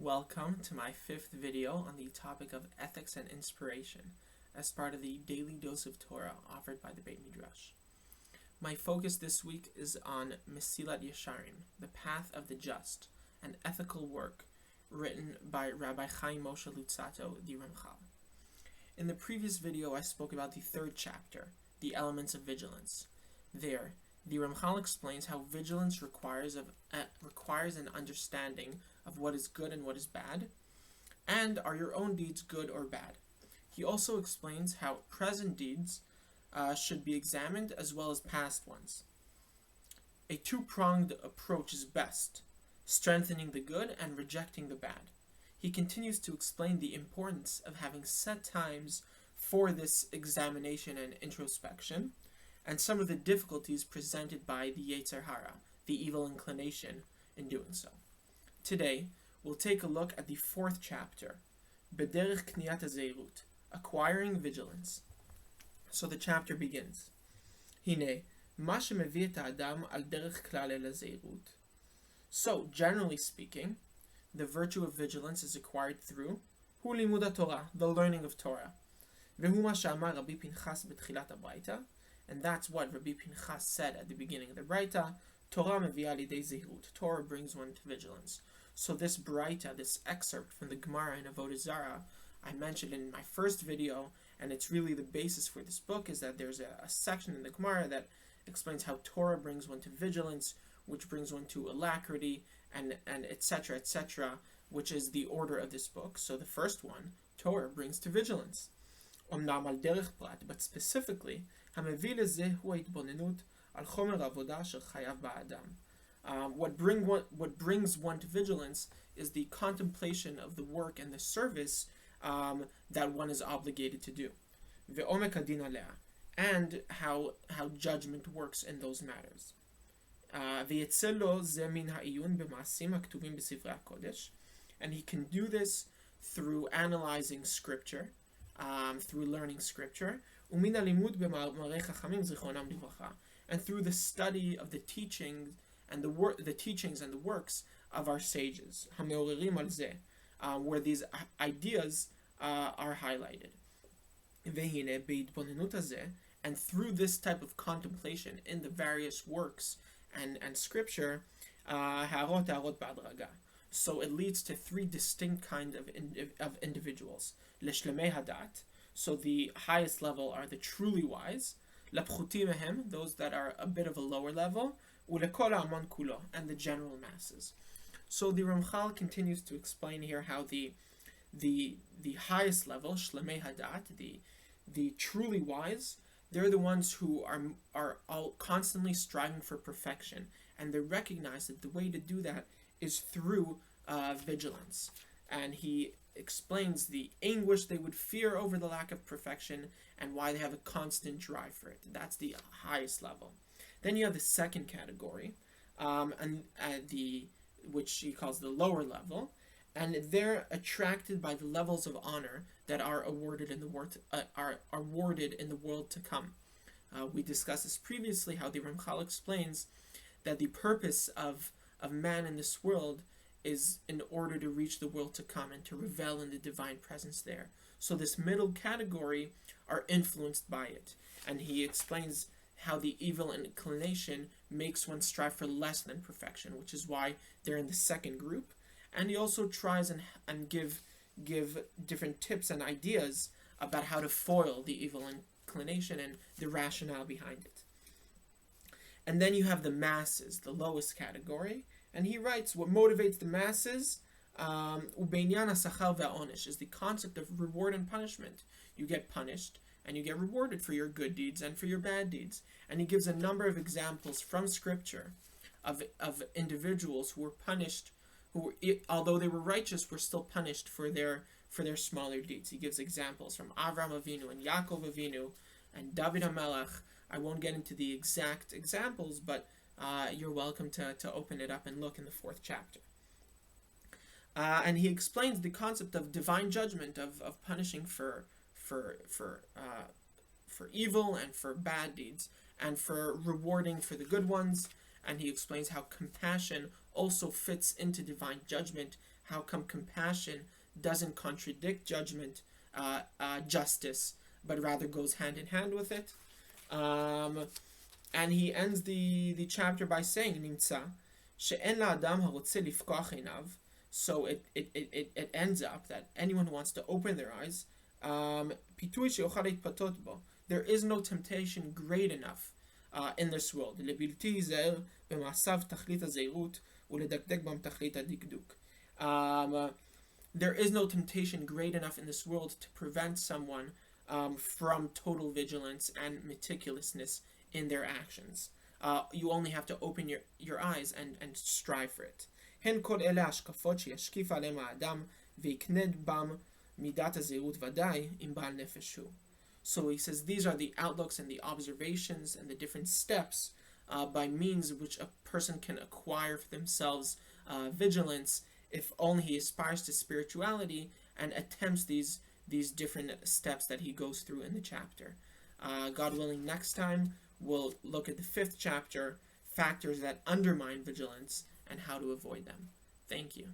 Welcome to my fifth video on the topic of ethics and inspiration as part of the Daily Dose of Torah offered by the Beit Midrash. My focus this week is on Mesilat Yesharim, the Path of the Just, an ethical work written by Rabbi Chaim Moshe Luzzatto, the Ramchal. In the previous video I spoke about the third chapter, the elements of vigilance. There, the Ramchal explains how vigilance requires an understanding of what is good and what is bad, and are your own deeds good or bad. He also explains how present deeds should be examined as well as past ones. A two-pronged approach is best, strengthening the good and rejecting the bad. He continues to explain the importance of having set times for this examination and introspection, and some of the difficulties presented by the Yetzer Hara, the evil inclination, in doing so. Today, we'll take a look at the fourth chapter, Bederech Kniyat HaZeirut, Acquiring Vigilance. So the chapter begins. Hine, ma shemevi et ha'adam al derech klal el hazeirut. So, generally speaking, the virtue of vigilance is acquired through hu limud HaTorah, the learning of Torah. Vehu ma she'amar Rabbi Pinchas betchilat haBraita, and that's what Rabbi Pinchas said at the beginning of the Braita, Torah meviah lidei zeirut. Torah brings one to vigilance. So this Braita, this excerpt from the Gemara in Avodah Zarah, I mentioned in my first video, and it's really the basis for this book, is that there's a section in the Gemara that explains how Torah brings one to vigilance, which brings one to alacrity, and etc., etc., which is the order of this book. So the first one, Torah brings to vigilance. Omnam al derech prat, but specifically, hamevi lezeh hu ha'itbonenut al chomer avodah shel chayav ba'adam. What brings one to vigilance is the contemplation of the work and the service that one is obligated to do. Ve'omek hadin alea, and how judgment works in those matters. Ve'yetzel lo zeh min ha'iyun b'ma'asim haktuvim b'sifrei HaKodesh, and he can do this through analyzing scripture, through learning scripture, umin halimud b'ma'arei chachamim zichronam livracha, and through the study of the teachings and the teachings and the works of our sages, hameorerim al zeh, where these ideas are highlighted. Vehine beitbonenut hazeh, and through this type of contemplation in the various works and scripture, harot ba'adraga. So it leads to three distinct kinds of individuals. Leshlemei hadat, so the highest level are the truly wise. Lapchuti mehem, those that are a bit of a lower level. Ulekol ha'amon kulo, and the general masses. So the Ramchal continues to explain here how the highest level, Shlemei Hadat, the truly wise, they're the ones who are all constantly striving for perfection, and they recognize that the way to do that is through vigilance. And he explains the anguish they would fear over the lack of perfection and why they have a constant drive for it. That's the highest level. Then you have the second category, which he calls the lower level, and they're attracted by the levels of honor that are awarded in the world to come. We discussed this previously, how the Ramchal explains that the purpose of man in this world is in order to reach the world to come and to revel in the divine presence there. So this middle category are influenced by it, and he explains how the evil inclination makes one strive for less than perfection, which is why they're in the second group. And he also tries and give different tips and ideas about how to foil the evil inclination and the rationale behind it. And then you have the masses, the lowest category, and he writes what motivates the masses, ubeinyan hasachar ve'onesh, is the concept of reward and punishment. You get punished and you get rewarded for your good deeds and for your bad deeds. And he gives a number of examples from scripture of individuals who were punished, who, although they were righteous, were still punished for their smaller deeds. He gives examples from Avraham Avinu and Yaakov Avinu and David HaMelech. I won't get into the exact examples, but you're welcome to open it up and look in the fourth chapter. And he explains the concept of divine judgment, of punishing for evil and for bad deeds, and for rewarding for the good ones. And he explains how compassion also fits into divine judgment, how come compassion doesn't contradict justice, but rather goes hand in hand with it. And he ends the chapter by saying, Nimtza, she'en la'adam harotze lifkoach einav. So it ends up that anyone who wants to open their eyes, pitui she'ochal להתפתות bo. There is no temptation great enough in this world. לבלתי ייזהר במעשיו תכלית הזהירות ולדקדק בם תכלית הדקדוק. There is no temptation great enough in this world to prevent someone from total vigilance and meticulousness in their actions. You only have to open your eyes and strive for it. הן כל אלה השקפות שישקיף עליהם האדם ויקנד בם מידת הזהירות ודאי אם בעל נפש הוא. So he says these are the outlooks and the observations and the different steps by means of which a person can acquire for themselves vigilance if only he aspires to spirituality and attempts these different steps that he goes through in the chapter. God willing, next time we'll look at the 5th chapter, factors that undermine vigilance and how to avoid them. Thank you.